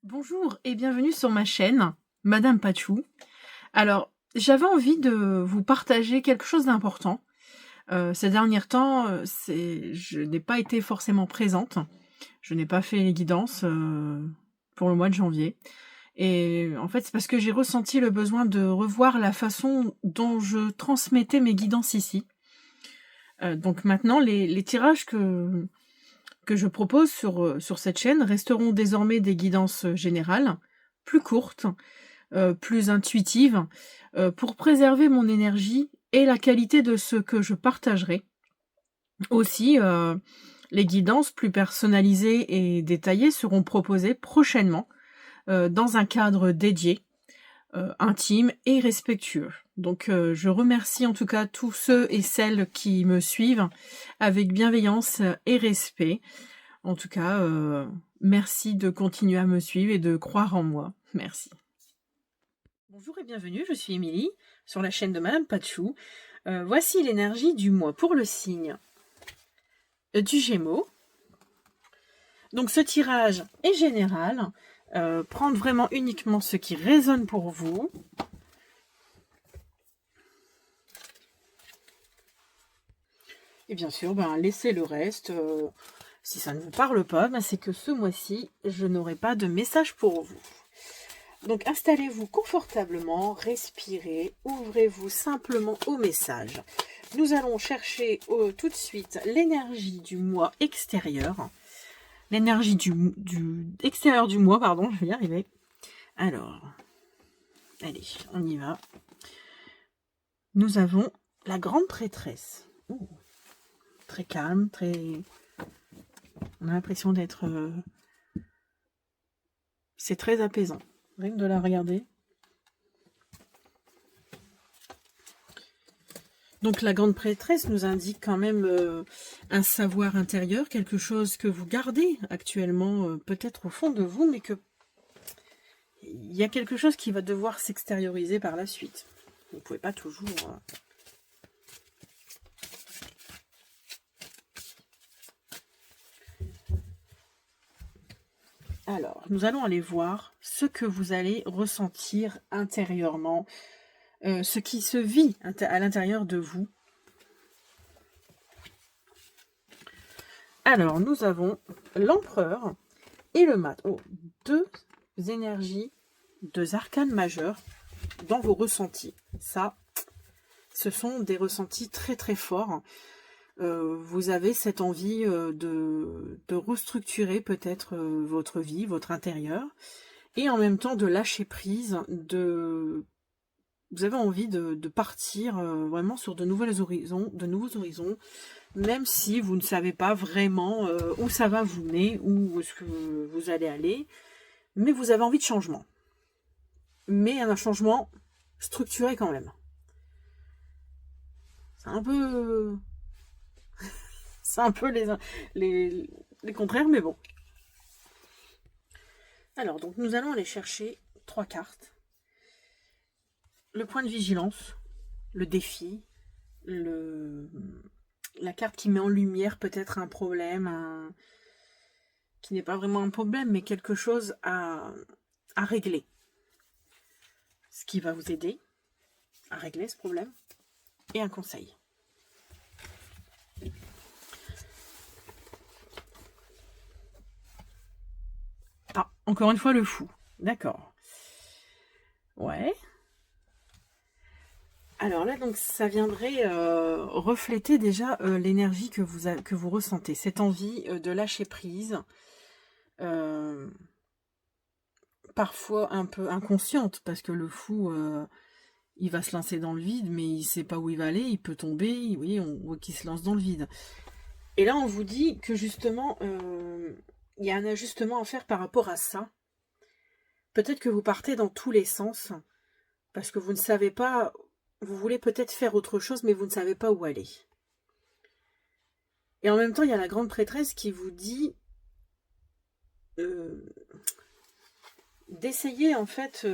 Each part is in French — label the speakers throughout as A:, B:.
A: Bonjour et bienvenue sur ma chaîne, Madame Pachou. Alors, j'avais envie de vous partager quelque chose d'important. Ces derniers temps, je n'ai pas été forcément présente. Je n'ai pas fait les guidances pour le mois de janvier. Et en fait, c'est parce que j'ai ressenti le besoin de revoir la façon dont je transmettais mes guidances ici. Donc maintenant, les tirages que je propose sur cette chaîne resteront désormais des guidances générales, plus courtes, plus intuitives, pour préserver mon énergie et la qualité de ce que je partagerai. Aussi, les guidances plus personnalisées et détaillées seront proposées prochainement, dans un cadre dédié, intime et respectueux. Donc, je remercie en tout cas tous ceux et celles qui me suivent avec bienveillance et respect. En tout cas, merci de continuer à me suivre et de croire en moi. Merci. Bonjour et bienvenue, je suis Émilie, sur la chaîne de Madame Pachou. Voici l'énergie du mois pour le signe du Gémeaux. Donc ce tirage est général, prendre vraiment uniquement ce qui résonne pour vous. Et bien sûr, laissez le reste. Si ça ne vous parle pas, c'est que ce mois-ci, je n'aurai pas de message pour vous. Donc installez-vous confortablement, respirez, ouvrez-vous simplement au message. Nous allons chercher tout de suite l'énergie du mois extérieur. L'énergie du extérieur du mois, pardon, je vais y arriver. Alors, allez, on y va. Nous avons la grande prêtresse. Ouh, très calme, très... On a l'impression d'être... C'est très apaisant. Rien que de la regarder. Donc la grande prêtresse nous indique quand même un savoir intérieur, quelque chose que vous gardez actuellement peut-être au fond de vous, mais que il y a quelque chose qui va devoir s'extérioriser par la suite. Vous ne pouvez pas toujours... Alors, nous allons aller voir ce que vous allez ressentir intérieurement, ce qui se vit à l'intérieur de vous. Alors, nous avons l'empereur et le mat. Oh, deux énergies, deux arcanes majeures dans vos ressentis. Ça, ce sont des ressentis très très forts. Vous avez cette envie de restructurer peut-être votre vie, votre intérieur, et en même temps de lâcher prise, vous avez envie de partir vraiment sur de nouveaux horizons, même si vous ne savez pas vraiment où ça va vous mener, où est-ce que vous allez aller, mais vous avez envie de changement. Mais un changement structuré quand même. C'est un peu... C'est un peu les contraires, mais bon. Alors, donc nous allons aller chercher 3 cartes. Le point de vigilance, le défi, la carte qui met en lumière peut-être un problème, qui n'est pas vraiment un problème, mais quelque chose à régler. Ce qui va vous aider à régler ce problème. Et un conseil. Ah, encore une fois le fou. D'accord. Ouais. Alors là, donc, ça viendrait refléter déjà l'énergie que vous ressentez. Cette envie de lâcher prise, parfois un peu inconsciente, parce que le fou, il va se lancer dans le vide, mais il ne sait pas où il va aller, il peut tomber, oui, on voit qu'il se lance dans le vide. Et là, on vous dit que justement, il y a un ajustement à faire par rapport à ça. Peut-être que vous partez dans tous les sens, parce que vous ne savez pas... Vous voulez peut-être faire autre chose, mais vous ne savez pas où aller. Et en même temps, il y a la grande prêtresse qui vous dit d'essayer, en fait...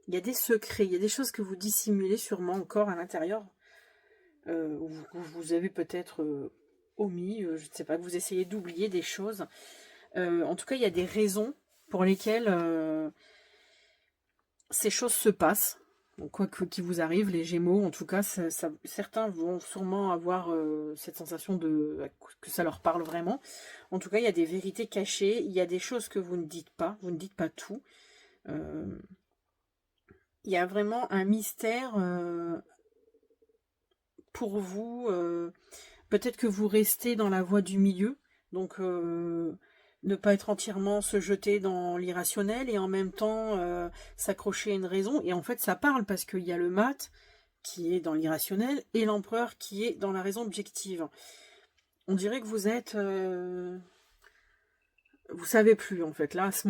A: il y a des secrets, il y a des choses que vous dissimulez sûrement encore à l'intérieur vous avez peut-être omis, je ne sais pas, que vous essayez d'oublier des choses. En tout cas, il y a des raisons pour lesquelles ces choses se passent. Donc, quoi qu'il vous arrive, les Gémeaux, en tout cas, certains vont sûrement avoir cette sensation que ça leur parle vraiment. En tout cas, il y a des vérités cachées, il y a des choses que vous ne dites pas tout. Il y a vraiment un mystère pour vous. Peut-être que vous restez dans la voie du milieu, donc ne pas être entièrement se jeter dans l'irrationnel et en même temps s'accrocher à une raison. Et en fait, ça parle parce qu'il y a le mat qui est dans l'irrationnel et l'empereur qui est dans la raison objective. On dirait que vous êtes... vous savez plus, en fait. Là, en ce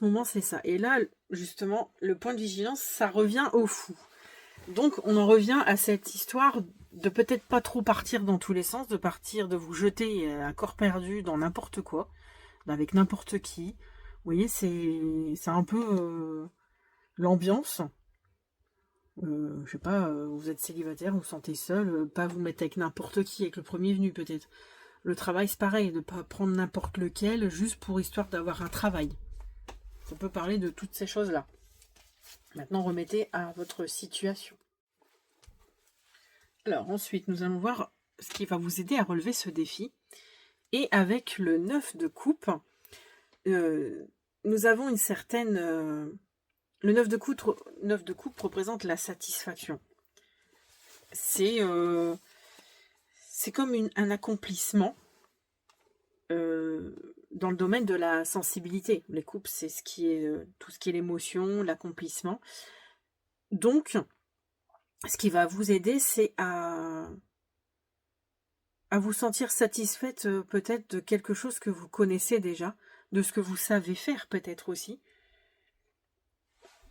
A: moment, c'est ça. Et là, justement, le point de vigilance, ça revient au fou. Donc, on en revient à cette histoire de peut-être pas trop partir dans tous les sens, de vous jeter à corps perdu dans n'importe quoi, avec n'importe qui. Vous voyez, c'est un peu l'ambiance. Je sais pas, vous êtes célibataire, vous vous sentez seul, pas vous mettre avec n'importe qui, avec le premier venu peut-être. Le travail, c'est pareil, de pas prendre n'importe lequel juste pour histoire d'avoir un travail. On peut parler de toutes ces choses-là. Maintenant, remettez à votre situation. Alors, ensuite, nous allons voir ce qui va vous aider à relever ce défi. Et avec le 9 de coupe, nous avons une certaine... le 9 de coupe représente la satisfaction. C'est comme un accomplissement dans le domaine de la sensibilité. Les coupes, c'est tout ce qui est l'émotion, l'accomplissement. Donc, ce qui va vous aider, c'est à vous sentir satisfaite peut-être de quelque chose que vous connaissez déjà, de ce que vous savez faire peut-être aussi.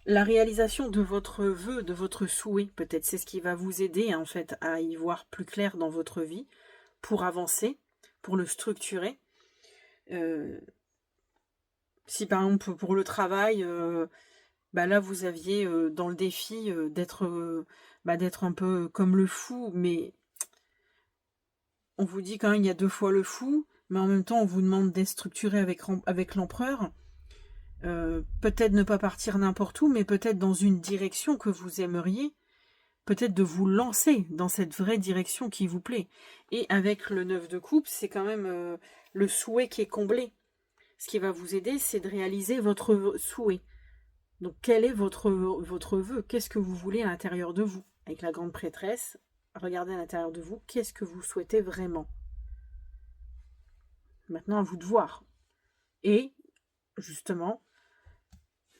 A: La réalisation de votre vœu, de votre souhait, peut-être, c'est ce qui va vous aider en fait à y voir plus clair dans votre vie, pour avancer, pour le structurer. Si par exemple pour le travail, là vous aviez dans le défi d'être un peu comme le fou, mais on vous dit quand même il y a 2 fois le fou, mais en même temps on vous demande d'être structuré avec l'empereur. Peut-être ne pas partir n'importe où, mais peut-être dans une direction que vous aimeriez, peut-être de vous lancer dans cette vraie direction qui vous plaît. Et avec le 9 de coupe, c'est quand même le souhait qui est comblé. Ce qui va vous aider, c'est de réaliser votre souhait. Donc quel est votre vœu? Qu'est-ce que vous voulez à l'intérieur de vous? Avec la grande prêtresse, regardez à l'intérieur de vous, qu'est-ce que vous souhaitez vraiment? Maintenant, à vous de voir. Et, justement,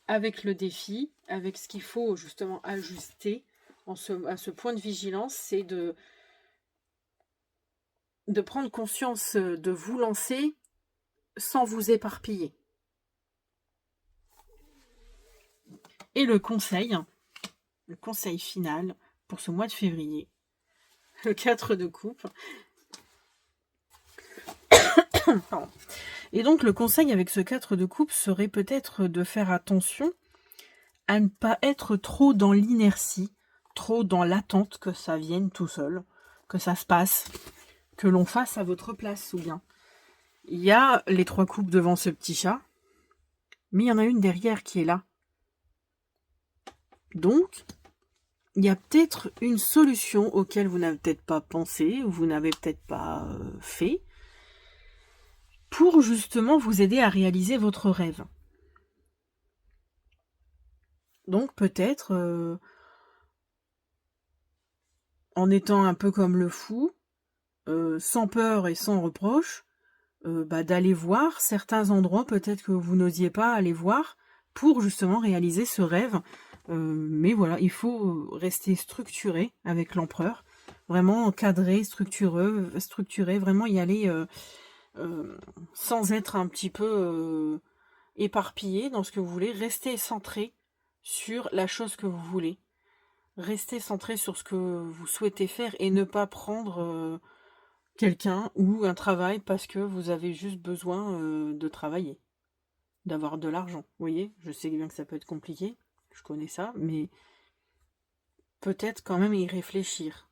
A: avec le défi, avec ce qu'il faut justement ajuster à ce point de vigilance, c'est de prendre conscience de vous lancer sans vous éparpiller. Et le conseil final pour ce mois de février, le 4 de coupe. Et donc le conseil avec ce 4 de coupe serait peut-être de faire attention à ne pas être trop dans l'inertie, trop dans l'attente que ça vienne tout seul, que ça se passe, que l'on fasse à votre place, ou bien. Il y a les 3 coupes devant ce petit chat, mais il y en a une derrière qui est là. Donc, il y a peut-être une solution auquel vous n'avez peut-être pas pensé, ou vous n'avez peut-être pas fait, pour justement vous aider à réaliser votre rêve. Donc peut-être en étant un peu comme le fou, sans peur et sans reproche, d'aller voir certains endroits peut-être que vous n'osiez pas aller voir pour justement réaliser ce rêve. Mais voilà, il faut rester structuré avec l'empereur, vraiment cadré, structuré, vraiment y aller sans être un petit peu éparpillé dans ce que vous voulez, rester centré sur la chose que vous voulez. Restez centré sur ce que vous souhaitez faire et ne pas prendre quelqu'un ou un travail parce que vous avez juste besoin de travailler, d'avoir de l'argent. Vous voyez, je sais bien que ça peut être compliqué, je connais ça, mais peut-être quand même y réfléchir.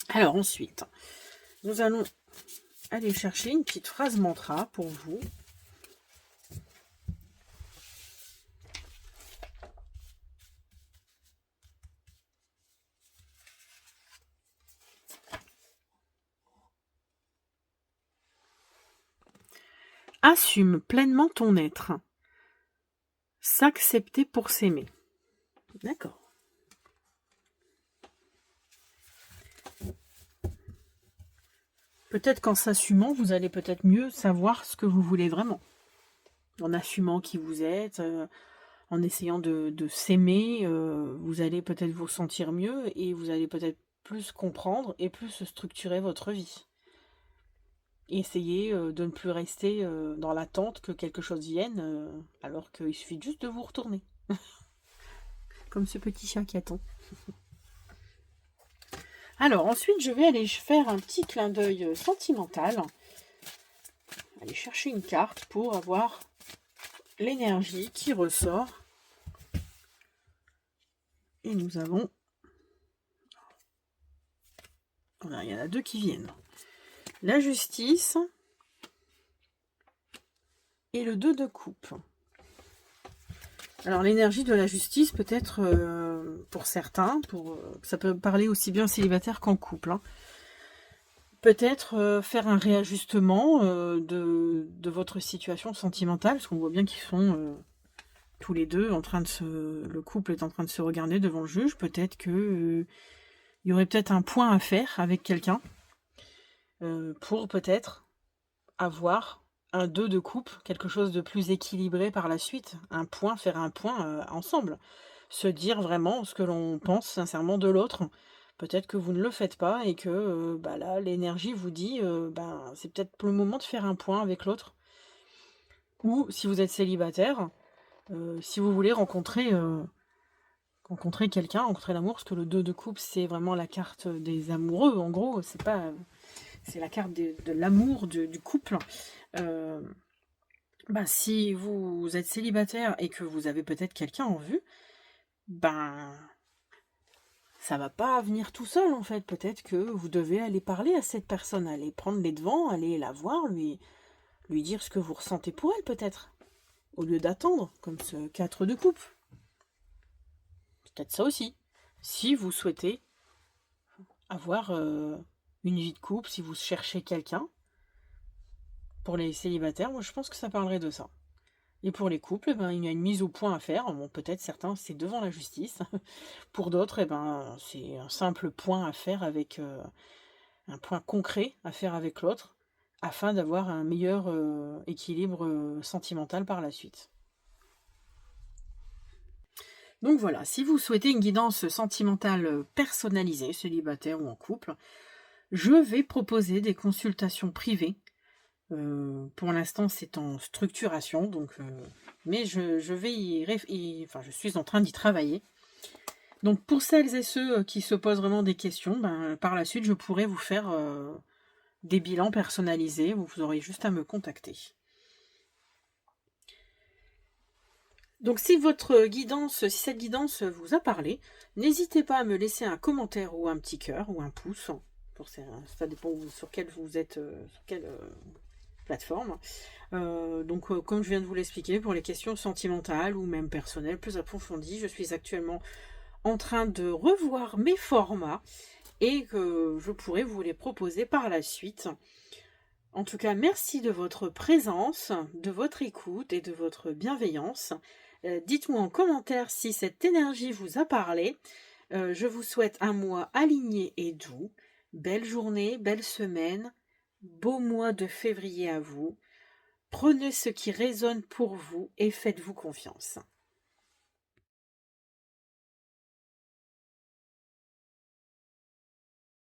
A: Alors ensuite, nous allons aller chercher une petite phrase mantra pour vous. Assume pleinement ton être. S'accepter pour s'aimer. D'accord. Peut-être qu'en s'assumant, vous allez peut-être mieux savoir ce que vous voulez vraiment. En assumant qui vous êtes, en essayant de s'aimer, vous allez peut-être vous sentir mieux et vous allez peut-être plus comprendre et plus structurer votre vie. Et essayer de ne plus rester dans l'attente que quelque chose vienne, alors qu'il suffit juste de vous retourner. Comme ce petit chat qui attend. Alors ensuite, je vais aller faire un petit clin d'œil sentimental. Aller chercher une carte pour avoir l'énergie qui ressort. Et nous avons... Voilà, il y en a deux qui viennent. La justice et le 2 de coupe. Alors l'énergie de la justice peut être pour certains, ça peut parler aussi bien célibataire qu'en couple. Hein. Peut-être faire un réajustement de votre situation sentimentale, parce qu'on voit bien qu'ils sont tous les deux en train de le couple est en train de se regarder devant le juge. Peut-être que il y aurait peut-être un point à faire avec quelqu'un pour peut-être avoir un 2 de coupe, quelque chose de plus équilibré par la suite. Faire un point ensemble. Se dire vraiment ce que l'on pense sincèrement de l'autre. Peut-être que vous ne le faites pas et que là, l'énergie vous dit c'est peut-être le moment de faire un point avec l'autre. Ou si vous êtes célibataire, si vous voulez rencontrer quelqu'un, rencontrer l'amour, parce que le 2 de coupe, c'est vraiment la carte des amoureux, en gros, c'est la carte de l'amour, du couple. Si vous êtes célibataire et que vous avez peut-être quelqu'un en vue, ça va pas venir tout seul en fait. Peut-être que vous devez aller parler à cette personne, aller prendre les devants, aller la voir, lui dire ce que vous ressentez pour elle peut-être, au lieu d'attendre, comme ce 4 de coupe. Peut-être ça aussi. Si vous souhaitez avoir une vie de couple, si vous cherchez quelqu'un, pour les célibataires, moi je pense que ça parlerait de ça. Et pour les couples, il y a une mise au point à faire. Bon, peut-être certains, c'est devant la justice. Pour d'autres, c'est un simple point à faire avec un point concret à faire avec l'autre, afin d'avoir un meilleur équilibre sentimental par la suite. Donc voilà, si vous souhaitez une guidance sentimentale personnalisée, célibataire ou en couple, je vais proposer des consultations privées. Pour l'instant, c'est en structuration, mais je suis en train d'y travailler. Donc pour celles et ceux qui se posent vraiment des questions, par la suite, je pourrai vous faire des bilans personnalisés. Vous aurez juste à me contacter. Donc si cette guidance vous a parlé, n'hésitez pas à me laisser un commentaire ou un petit cœur ou un pouce. Ça dépend sur quelle vous êtes, sur quelle plateforme. Comme je viens de vous l'expliquer, pour les questions sentimentales ou même personnelles plus approfondies, je suis actuellement en train de revoir mes formats et que je pourrai vous les proposer par la suite. En tout cas, merci de votre présence, de votre écoute et de votre bienveillance. Dites-moi en commentaire si cette énergie vous a parlé. Je vous souhaite un mois aligné et doux. Belle journée, belle semaine, beau mois de février à vous. Prenez ce qui résonne pour vous et faites-vous confiance.